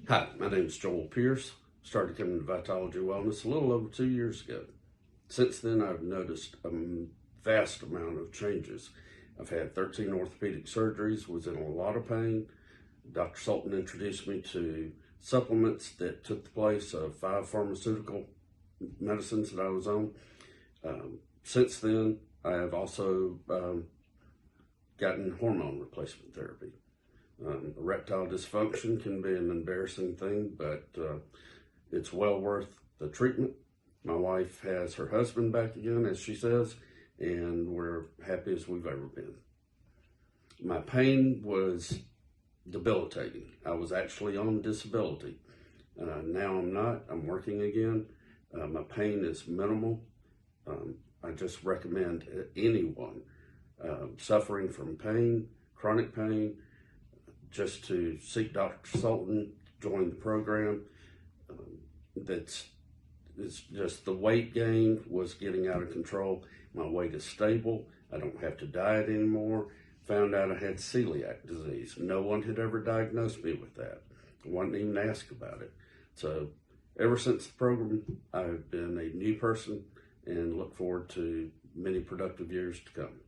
Hi, my name is Joel Pierce. Started coming to Vitalogy Wellness a little over 2 years ago. Since then, I've noticed a vast amount of changes. I've had 13 orthopedic surgeries, was in a lot of pain. Dr. Sultan introduced me to supplements that took the place of 5 pharmaceutical medicines that I was on. Since then, I have also gotten hormone replacement therapy. Erectile dysfunction can be an embarrassing thing, but it's well worth the treatment. My wife has her husband back again, as she says, and we're happy as we've ever been. My pain was debilitating. I was actually on disability. Now I'm not. I'm working again. My pain is minimal. I just recommend anyone suffering from pain, chronic pain, just to seek Dr. Sultan, join the program. It's just the weight gain was getting out of control. My weight is stable. I don't have to diet anymore. Found out I had celiac disease. No one had ever diagnosed me with that. I wasn't even asked about it. So ever since the program, I've been a new person and look forward to many productive years to come.